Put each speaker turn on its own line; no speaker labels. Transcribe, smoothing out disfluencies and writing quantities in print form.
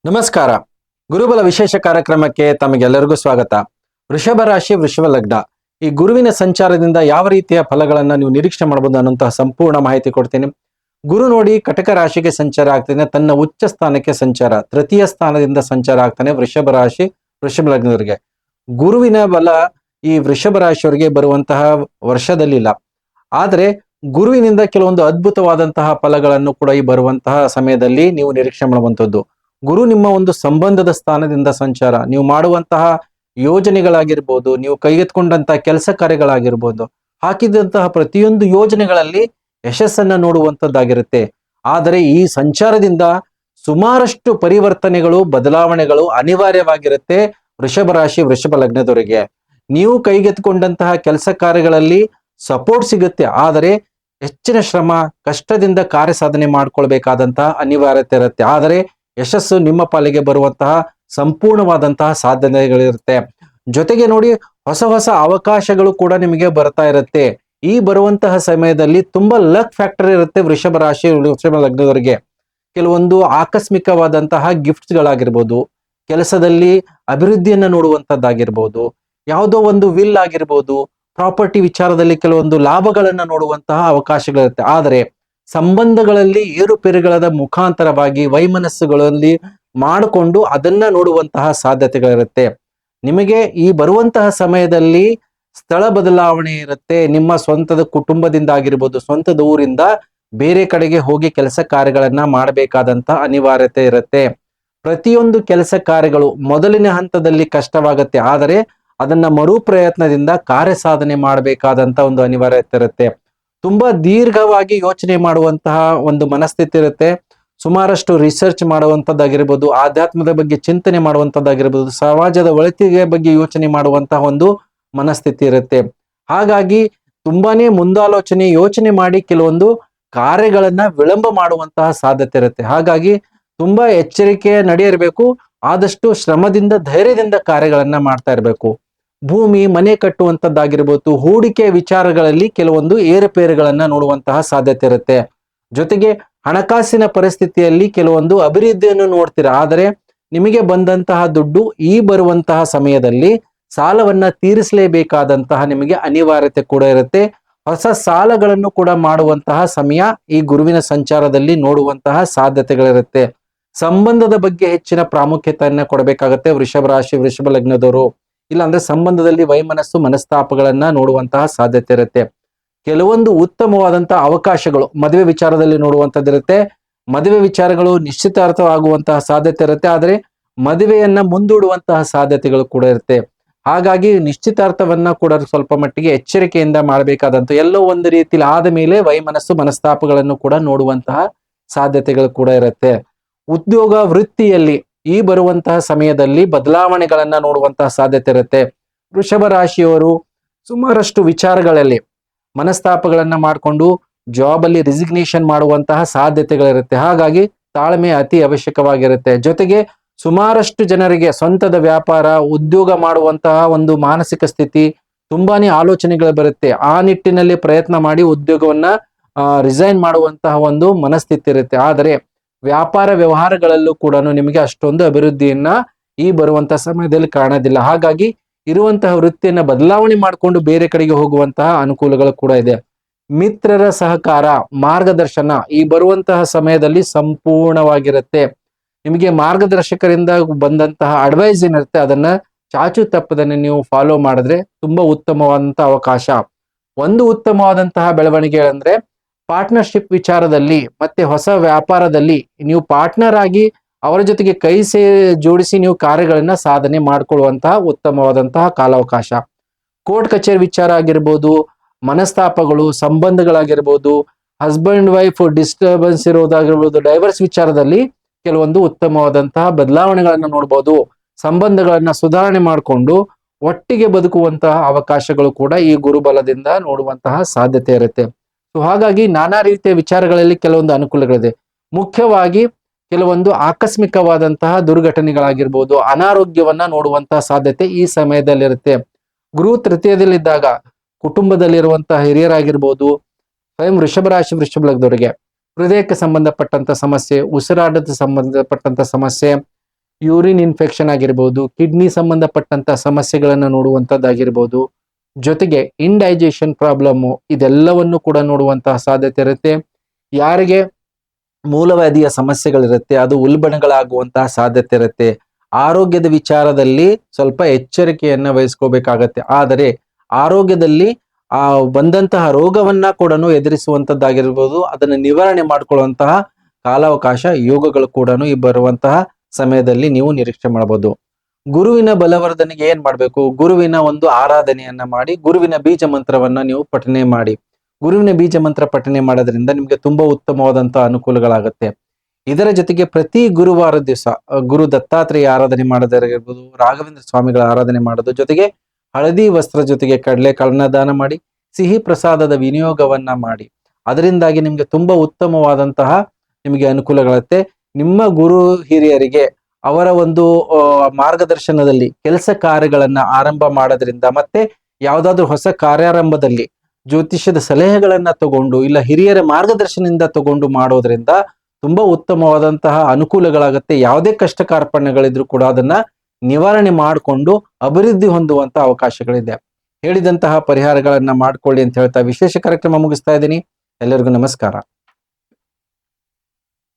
ನಮಸ್ಕಾರ. ಗುರುಬಲ ವಿಶೇಷ ಕಾರ್ಯಕ್ರಮಕ್ಕೆ ತಮಗೆಲ್ಲರಿಗೂ ಸ್ವಾಗತ. ವೃಷಭ ರಾಶಿ, ವೃಷಭ ಲಗ್ನ, ಈ ಗುರುವಿನ ಸಂಚಾರದಿಂದ ಯಾವ ರೀತಿಯ ಫಲಗಳನ್ನ ನೀವು ನಿರೀಕ್ಷೆ ಮಾಡಬಹುದು ಅನ್ನುವಂತಹ ಸಂಪೂರ್ಣ ಮಾಹಿತಿ ಕೊಡ್ತೀನಿ. ಗುರು ನೋಡಿ ಕಟಕ ರಾಶಿಗೆ ಸಂಚಾರ ಆಗ್ತಾನೆ, ತನ್ನ ಉಚ್ಚ ಸ್ಥಾನಕ್ಕೆ ಸಂಚಾರ, ತೃತೀಯ ಸ್ಥಾನದಿಂದ ಸಂಚಾರ ಆಗ್ತಾನೆ ವೃಷಭ ರಾಶಿ ವೃಷಭ ಲಗ್ನದವರಿಗೆ. ಗುರುವಿನ ಬಲ ಈ ವೃಷಭ ರಾಶಿಯವರಿಗೆ ಬರುವಂತಹ ವರ್ಷದಲ್ಲಿಲ್ಲ, ಆದರೆ ಗುರುವಿನಿಂದ ಕೆಲವೊಂದು ಅದ್ಭುತವಾದಂತಹ ಫಲಗಳನ್ನು ಕೂಡ ಈ ಬರುವಂತಹ ಸಮಯದಲ್ಲಿ ನೀವು ನಿರೀಕ್ಷೆ ಮಾಡುವಂಥದ್ದು. ಗುರು ನಿಮ್ಮ ಒಂದು ಸಂಬಂಧದ ಸ್ಥಾನದಿಂದ ಸಂಚಾರ, ನೀವು ಮಾಡುವಂತಹ ಯೋಜನೆಗಳಾಗಿರ್ಬೋದು, ನೀವು ಕೈಗೆತ್ಕೊಂಡಂತಹ ಕೆಲಸ ಕಾರ್ಯಗಳಾಗಿರ್ಬೋದು, ಹಾಕಿದಂತಹ ಪ್ರತಿಯೊಂದು ಯೋಜನೆಗಳಲ್ಲಿ ಯಶಸ್ಸನ್ನ ನೋಡುವಂಥದ್ದಾಗಿರುತ್ತೆ. ಆದರೆ ಈ ಸಂಚಾರದಿಂದ ಸುಮಾರಷ್ಟು ಪರಿವರ್ತನೆಗಳು, ಬದಲಾವಣೆಗಳು ಅನಿವಾರ್ಯವಾಗಿರುತ್ತೆ ವೃಷಭ ರಾಶಿ ವೃಷಭ ಲಗ್ನದವರಿಗೆ. ನೀವು ಕೈಗೆತ್ಕೊಂಡಂತಹ ಕೆಲಸ ಕಾರ್ಯಗಳಲ್ಲಿ ಸಪೋರ್ಟ್ ಸಿಗುತ್ತೆ, ಆದರೆ ಹೆಚ್ಚಿನ ಶ್ರಮ ಕಷ್ಟದಿಂದ ಕಾರ್ಯ ಸಾಧನೆ ಮಾಡ್ಕೊಳ್ಬೇಕಾದಂತಹ ಅನಿವಾರ್ಯತೆ ಇರುತ್ತೆ. ಆದರೆ ಯಶಸ್ಸು ನಿಮ್ಮ ಪಾಲಿಗೆ ಬರುವಂತಹ ಸಂಪೂರ್ಣವಾದಂತಹ ಸಾಧನೆಗಳಿರುತ್ತೆ. ಜೊತೆಗೆ ನೋಡಿ, ಹೊಸ ಹೊಸ ಅವಕಾಶಗಳು ಕೂಡ ನಿಮಗೆ ಬರ್ತಾ ಇರುತ್ತೆ. ಈ ಬರುವಂತಹ ಸಮಯದಲ್ಲಿ ತುಂಬಾ ಲಕ್ ಫ್ಯಾಕ್ಟರ್ ಇರುತ್ತೆ ವೃಷಭ ರಾಶಿ ವೃಷಭ ಲಗ್ನದವರಿಗೆ. ಕೆಲವೊಂದು ಆಕಸ್ಮಿಕವಾದಂತಹ ಗಿಫ್ಟ್ಸ್ ಗಳಾಗಿರ್ಬೋದು, ಕೆಲಸದಲ್ಲಿ ಅಭಿವೃದ್ಧಿಯನ್ನ ನೋಡುವಂತದ್ದಾಗಿರ್ಬೋದು, ಯಾವುದೋ ಒಂದು ವಿಲ್ ಆಗಿರ್ಬೋದು, ಪ್ರಾಪರ್ಟಿ ವಿಚಾರದಲ್ಲಿ ಕೆಲವೊಂದು ಲಾಭಗಳನ್ನ ನೋಡುವಂತಹ ಅವಕಾಶಗಳಿರುತ್ತೆ. ಆದರೆ ಸಂಬಂಧಗಳಲ್ಲಿ ಏರುಪೇರುಗಳದ ಮುಖಾಂತರವಾಗಿ ವೈಮನಸ್ಸುಗಳಲ್ಲಿ ಮಾಡಿಕೊಂಡು ಅದನ್ನ ನೋಡುವಂತಹ ಸಾಧ್ಯತೆಗಳಿರುತ್ತೆ. ನಿಮಗೆ ಈ ಬರುವಂತಹ ಸಮಯದಲ್ಲಿ ಸ್ಥಳ ಬದಲಾವಣೆ ಇರುತ್ತೆ. ನಿಮ್ಮ ಸ್ವಂತದ ಕುಟುಂಬದಿಂದ ಆಗಿರ್ಬೋದು, ಸ್ವಂತದ ಊರಿಂದ ಬೇರೆ ಕಡೆಗೆ ಹೋಗಿ ಕೆಲಸ ಕಾರ್ಯಗಳನ್ನ ಮಾಡಬೇಕಾದಂತ ಅನಿವಾರ್ಯತೆ ಇರುತ್ತೆ. ಪ್ರತಿಯೊಂದು ಕೆಲಸ ಕಾರ್ಯಗಳು ಮೊದಲಿನ ಹಂತದಲ್ಲಿ ಕಷ್ಟವಾಗುತ್ತೆ, ಆದರೆ ಅದನ್ನ ಮರು ಪ್ರಯತ್ನದಿಂದ ಕಾರ್ಯ ಸಾಧನೆ ಮಾಡಬೇಕಾದಂತ ಒಂದು ಅನಿವಾರ್ಯತೆ ಇರುತ್ತೆ. ತುಂಬಾ ದೀರ್ಘವಾಗಿ ಯೋಚನೆ ಮಾಡುವಂತಹ ಒಂದು ಮನಸ್ಥಿತಿ ಇರುತ್ತೆ. ಸುಮಾರಷ್ಟು ರಿಸರ್ಚ್ ಮಾಡುವಂತದ್ದಾಗಿರ್ಬೋದು, ಆಧ್ಯಾತ್ಮದ ಬಗ್ಗೆ ಚಿಂತನೆ ಮಾಡುವಂತದ್ದಾಗಿರ್ಬೋದು, ಸಮಾಜದ ಒಳಿತಿಗೆ ಬಗ್ಗೆ ಯೋಚನೆ ಮಾಡುವಂತಹ ಒಂದು ಮನಸ್ಥಿತಿ ಇರುತ್ತೆ. ಹಾಗಾಗಿ ತುಂಬಾನೇ ಮುಂದಾಲೋಚನೆ ಯೋಚನೆ ಮಾಡಿ ಕೆಲವೊಂದು ಕಾರ್ಯಗಳನ್ನ ವಿಳಂಬ ಮಾಡುವಂತಹ ಸಾಧ್ಯತೆ ಇರುತ್ತೆ. ಹಾಗಾಗಿ ತುಂಬಾ ಎಚ್ಚರಿಕೆ ನಡೆಯಿರಬೇಕು. ಆದಷ್ಟು ಶ್ರಮದಿಂದ ಧೈರ್ಯದಿಂದ ಕಾರ್ಯಗಳನ್ನ ಮಾಡ್ತಾ ಇರಬೇಕು. ಭೂಮಿ ಮನೆ ಕಟ್ಟುವಂತದ್ದಾಗಿರ್ಬೋದು, ಹೂಡಿಕೆ ವಿಚಾರಗಳಲ್ಲಿ ಕೆಲವೊಂದು ಏರುಪೇರುಗಳನ್ನ ನೋಡುವಂತಹ ಸಾಧ್ಯತೆ ಇರುತ್ತೆ. ಜೊತೆಗೆ ಹಣಕಾಸಿನ ಪರಿಸ್ಥಿತಿಯಲ್ಲಿ ಕೆಲವೊಂದು ಅಭಿವೃದ್ಧಿಯನ್ನು ನೋಡ್ತೀರಾ, ಆದರೆ ನಿಮಗೆ ಬಂದಂತಹ ದುಡ್ಡು ಈ ಬರುವಂತಹ ಸಮಯದಲ್ಲಿ ಸಾಲವನ್ನ ತೀರಿಸಲೇಬೇಕಾದಂತಹ ನಿಮಗೆ ಅನಿವಾರ್ಯತೆ ಕೂಡ ಇರುತ್ತೆ. ಹೊಸ ಸಾಲಗಳನ್ನು ಕೂಡ ಮಾಡುವಂತಹ ಸಮಯ ಈ ಗುರುವಿನ ಸಂಚಾರದಲ್ಲಿ ನೋಡುವಂತಹ ಸಾಧ್ಯತೆಗಳಿರುತ್ತೆ. ಸಂಬಂಧದ ಬಗ್ಗೆ ಹೆಚ್ಚಿನ ಪ್ರಾಮುಖ್ಯತೆಯನ್ನ ಕೊಡಬೇಕಾಗತ್ತೆ ವೃಷಭ ರಾಶಿ ವೃಷಭ ಲಗ್ನದವರು. ಇಲ್ಲಾಂದ್ರೆ ಸಂಬಂಧದಲ್ಲಿ ವೈಮನಸ್ಸು ಮನಸ್ತಾಪಗಳನ್ನ ನೋಡುವಂತಹ ಸಾಧ್ಯತೆ ಇರುತ್ತೆ. ಕೆಲವೊಂದು ಉತ್ತಮವಾದಂತಹ ಅವಕಾಶಗಳು ಮದುವೆ ವಿಚಾರದಲ್ಲಿ ನೋಡುವಂತದ್ದಿರುತ್ತೆ. ಮದುವೆ ವಿಚಾರಗಳು ನಿಶ್ಚಿತಾರ್ಥವಾಗುವಂತಹ ಸಾಧ್ಯತೆ ಇರುತ್ತೆ, ಆದರೆ ಮದುವೆಯನ್ನ ಮುಂದೂಡುವಂತಹ ಸಾಧ್ಯತೆಗಳು ಕೂಡ ಇರುತ್ತೆ. ಹಾಗಾಗಿ ನಿಶ್ಚಿತಾರ್ಥವನ್ನ ಕೂಡ ಸ್ವಲ್ಪ ಮಟ್ಟಿಗೆ ಎಚ್ಚರಿಕೆಯಿಂದ ಮಾಡಬೇಕಾದಂತ, ಎಲ್ಲೋ ಒಂದು ರೀತಿಯಲ್ಲಿ ಆದ ಮೇಲೆ ವೈಮನಸ್ಸು ಮನಸ್ತಾಪಗಳನ್ನು ಕೂಡ ನೋಡುವಂತಹ ಸಾಧ್ಯತೆಗಳು ಕೂಡ ಇರುತ್ತೆ. ಉದ್ಯೋಗ ವೃತ್ತಿಯಲ್ಲಿ ಈ ಬರುವಂತಹ ಸಮಯದಲ್ಲಿ ಬದಲಾವಣೆಗಳನ್ನ ನೋಡುವಂತಹ ಸಾಧ್ಯತೆ ಇರುತ್ತೆ. ವೃಷಭ ರಾಶಿಯವರು ಸುಮಾರಷ್ಟು ವಿಚಾರಗಳಲ್ಲಿ ಮನಸ್ತಾಪಗಳನ್ನ ಮಾಡಿಕೊಂಡು ಜಾಬ್ ಅಲ್ಲಿ ರಿಸಿಗ್ನೇಷನ್ ಮಾಡುವಂತಹ ಸಾಧ್ಯತೆಗಳಿರುತ್ತೆ. ಹಾಗಾಗಿ ತಾಳ್ಮೆ ಅತಿ ಅವಶ್ಯಕವಾಗಿರುತ್ತೆ. ಜೊತೆಗೆ ಸುಮಾರಷ್ಟು ಜನರಿಗೆ ಸ್ವಂತದ ವ್ಯಾಪಾರ ಉದ್ಯೋಗ ಮಾಡುವಂತಹ ಒಂದು ಮಾನಸಿಕ ಸ್ಥಿತಿ, ತುಂಬಾನೇ ಆಲೋಚನೆಗಳು ಬರುತ್ತೆ. ಆ ನಿಟ್ಟಿನಲ್ಲಿ ಪ್ರಯತ್ನ ಮಾಡಿ ಉದ್ಯೋಗವನ್ನ ರಿಸೈನ್ ಮಾಡುವಂತಹ ಒಂದು ಮನಸ್ಥಿತಿ ಇರುತ್ತೆ. ಆದರೆ ವ್ಯಾಪಾರ ವ್ಯವಹಾರಗಳಲ್ಲೂ ಕೂಡ ನಿಮಗೆ ಅಷ್ಟೊಂದು ಅಭಿವೃದ್ಧಿಯನ್ನ ಈ ಬರುವಂತಹ ಸಮಯದಲ್ಲಿ ಕಾಣೋದಿಲ್ಲ. ಹಾಗಾಗಿ ಇರುವಂತಹ ವೃತ್ತಿಯನ್ನ ಬದಲಾವಣೆ ಮಾಡಿಕೊಂಡು ಬೇರೆ ಕಡೆಗೆ ಹೋಗುವಂತಹ ಅನುಕೂಲಗಳು ಕೂಡ ಇದೆ. ಮಿತ್ರರ ಸಹಕಾರ ಮಾರ್ಗದರ್ಶನ ಈ ಬರುವಂತಹ ಸಮಯದಲ್ಲಿ ಸಂಪೂರ್ಣವಾಗಿರುತ್ತೆ. ನಿಮಗೆ ಮಾರ್ಗದರ್ಶಕರಿಂದ ಬಂದಂತಹ ಅಡ್ವೈಸ್ ಏನಿರುತ್ತೆ ಅದನ್ನ ಚಾಚು ತಪ್ಪದನ್ನ ನೀವು ಫಾಲೋ ಮಾಡಿದ್ರೆ ತುಂಬಾ ಉತ್ತಮವಾದಂತಹ ಅವಕಾಶ. ಒಂದು ಉತ್ತಮವಾದಂತಹ ಬೆಳವಣಿಗೆ ಅಂದ್ರೆ ಪಾರ್ಟ್ನರ್ಶಿಪ್ ವಿಚಾರದಲ್ಲಿ ಮತ್ತೆ ಹೊಸ ವ್ಯಾಪಾರದಲ್ಲಿ ನೀವು ಪಾರ್ಟ್ನರ್ ಆಗಿ ಅವರ ಜೊತೆಗೆ ಕೈ ಜೋಡಿಸಿ ನೀವು ಕಾರ್ಯಗಳನ್ನ ಸಾಧನೆ ಮಾಡ್ಕೊಳ್ಳುವಂತಹ ಉತ್ತಮವಾದಂತಹ ಕಾಲಾವಕಾಶ. ಕೋರ್ಟ್ ಕಚೇರಿ ವಿಚಾರ ಆಗಿರ್ಬೋದು, ಮನಸ್ತಾಪಗಳು ಸಂಬಂಧಗಳಾಗಿರ್ಬೋದು, ಹಸ್ಬೆಂಡ್ ವೈಫ್ ಡಿಸ್ಟರ್ಬೆನ್ಸ್ ಇರೋದಾಗಿರ್ಬೋದು, ಡೈವರ್ಸ್ ವಿಚಾರದಲ್ಲಿ ಕೆಲವೊಂದು ಉತ್ತಮವಾದಂತಹ ಬದಲಾವಣೆಗಳನ್ನ ನೋಡ್ಬೋದು. ಸಂಬಂಧಗಳನ್ನ ಸುಧಾರಣೆ ಮಾಡಿಕೊಂಡು ಒಟ್ಟಿಗೆ ಬದುಕುವಂತಹ ಅವಕಾಶಗಳು ಕೂಡ ಈ ಗುರುಬಲದಿಂದ ನೋಡುವಂತಹ ಸಾಧ್ಯತೆ ಇರುತ್ತೆ. ಸೊ ಹಾಗಾಗಿ ನಾನಾ ರೀತಿಯ ವಿಚಾರಗಳಲ್ಲಿ ಕೆಲವೊಂದು ಅನುಕೂಲಗಳಿದೆ. ಮುಖ್ಯವಾಗಿ ಕೆಲವೊಂದು ಆಕಸ್ಮಿಕವಾದಂತಹ ದುರ್ಘಟನೆಗಳಾಗಿರ್ಬೋದು, ಅನಾರೋಗ್ಯವನ್ನ ನೋಡುವಂತಹ ಸಾಧ್ಯತೆ ಈ ಸಮಯದಲ್ಲಿರುತ್ತೆ. ಗುರು ತೃತೀಯದಲ್ಲಿದ್ದಾಗ ಕುಟುಂಬದಲ್ಲಿರುವಂತಹ ಹಿರಿಯರಾಗಿರ್ಬೋದು, ಸ್ವಯಂ ವೃಷಭ ರಾಶಿ ವೃಷಭ ಲಗ್ನದವರಿಗೆ ಹೃದಯಕ್ಕೆ ಸಂಬಂಧಪಟ್ಟಂತ ಸಮಸ್ಯೆ, ಉಸಿರಾಟದ ಸಂಬಂಧಪಟ್ಟಂತ ಸಮಸ್ಯೆ, ಯೂರಿನ್ ಇನ್ಫೆಕ್ಷನ್ ಆಗಿರ್ಬೋದು, ಕಿಡ್ನಿ ಸಂಬಂಧಪಟ್ಟಂತ ಸಮಸ್ಯೆಗಳನ್ನ ನೋಡುವಂತದ್ದಾಗಿರ್ಬೋದು, ಜೊತೆಗೆ ಇಂಡೈಜೆಷನ್ ಪ್ರಾಬ್ಲಮ್ ಇದೆಲ್ಲವನ್ನು ಕೂಡ ನೋಡುವಂತಹ ಸಾಧ್ಯತೆ ಇರುತ್ತೆ. ಯಾರಿಗೆ ಮೂಲವ್ಯಾಧಿಯ ಸಮಸ್ಯೆಗಳಿರುತ್ತೆ ಅದು ಉಲ್ಬಣಗಳಾಗುವಂತಹ ಸಾಧ್ಯತೆ ಇರುತ್ತೆ. ಆರೋಗ್ಯದ ವಿಚಾರದಲ್ಲಿ ಸ್ವಲ್ಪ ಎಚ್ಚರಿಕೆಯನ್ನ ವಹಿಸ್ಕೋಬೇಕಾಗತ್ತೆ. ಆದರೆ ಆರೋಗ್ಯದಲ್ಲಿ ಬಂದಂತಹ ರೋಗವನ್ನ ಕೂಡ ಎದುರಿಸುವಂತದ್ದಾಗಿರ್ಬೋದು, ಅದನ್ನ ನಿವಾರಣೆ ಮಾಡ್ಕೊಳ್ಳುವಂತಹ ಕಾಲಾವಕಾಶ ಯೋಗಗಳು ಕೂಡ ಈ ಬರುವಂತಹ ಸಮಯದಲ್ಲಿ ನೀವು ನಿರೀಕ್ಷೆ ಮಾಡಬಹುದು. ಗುರುವಿನ ಬಲವರ್ಧನೆಗೆ ಏನ್ ಮಾಡ್ಬೇಕು? ಗುರುವಿನ ಒಂದು ಆರಾಧನೆಯನ್ನ ಮಾಡಿ, ಗುರುವಿನ ಬೀಜ ಮಂತ್ರವನ್ನ ನೀವು ಪಠನೆ ಮಾಡಿ. ಗುರುವಿನ ಬೀಜ ಮಂತ್ರ ಪಠನೆ ಮಾಡೋದ್ರಿಂದ ನಿಮ್ಗೆ ತುಂಬಾ ಉತ್ತಮವಾದಂತಹ ಅನುಕೂಲಗಳಾಗುತ್ತೆ. ಇದರ ಜೊತೆಗೆ ಪ್ರತಿ ಗುರುವಾರ ದಿವಸ ಗುರು ದತ್ತಾತ್ರೇಯ ಆರಾಧನೆ ಮಾಡೋದಾಗಿರ್ಬೋದು, ರಾಘವೇಂದ್ರ ಸ್ವಾಮಿಗಳ ಆರಾಧನೆ ಮಾಡೋದು, ಜೊತೆಗೆ ಹಳದಿ ವಸ್ತ್ರ ಜೊತೆಗೆ ಕಡಲೆ ಕಾಳನ್ನ ದಾನ ಮಾಡಿ, ಸಿಹಿ ಪ್ರಸಾದದ ವಿನಿಯೋಗವನ್ನ ಮಾಡಿ. ಅದರಿಂದಾಗಿ ನಿಮ್ಗೆ ತುಂಬಾ ಉತ್ತಮವಾದಂತಹ ನಿಮಗೆ ಅನುಕೂಲಗಳತ್ತೆ. ನಿಮ್ಮ ಗುರು ಹಿರಿಯರಿಗೆ ಅವರ ಒಂದು ಮಾರ್ಗದರ್ಶನದಲ್ಲಿ ಕೆಲಸ ಕಾರ್ಯಗಳನ್ನ ಆರಂಭ ಮಾಡೋದ್ರಿಂದ, ಮತ್ತೆ ಯಾವ್ದಾದ್ರು ಹೊಸ ಕಾರ್ಯಾರಂಭದಲ್ಲಿ ಜ್ಯೋತಿಷ್ಯದ ಸಲಹೆಗಳನ್ನ ತಗೊಂಡು ಇಲ್ಲ ಹಿರಿಯರ ಮಾರ್ಗದರ್ಶನದಿಂದ ತಗೊಂಡು ಮಾಡೋದ್ರಿಂದ ತುಂಬಾ ಉತ್ತಮವಾದಂತಹ ಅನುಕೂಲಗಳಾಗುತ್ತೆ. ಯಾವುದೇ ಕಷ್ಟ ಕಾರ್ಪಣ್ಯಗಳಿದ್ರು ಕೂಡ ಅದನ್ನ ನಿವಾರಣೆ ಮಾಡಿಕೊಂಡು ಅಭಿವೃದ್ಧಿ ಹೊಂದುವಂತ ಅವಕಾಶಗಳಿದೆ. ಹೇಳಿದಂತಹ ಪರಿಹಾರಗಳನ್ನ ಮಾಡ್ಕೊಳ್ಳಿ ಅಂತ ಹೇಳ್ತಾ ವಿಶೇಷ ಕಾರ್ಯಕ್ರಮ ಮುಗಿಸ್ತಾ ಇದ್ದೀನಿ. ಎಲ್ಲರಿಗೂ ನಮಸ್ಕಾರ.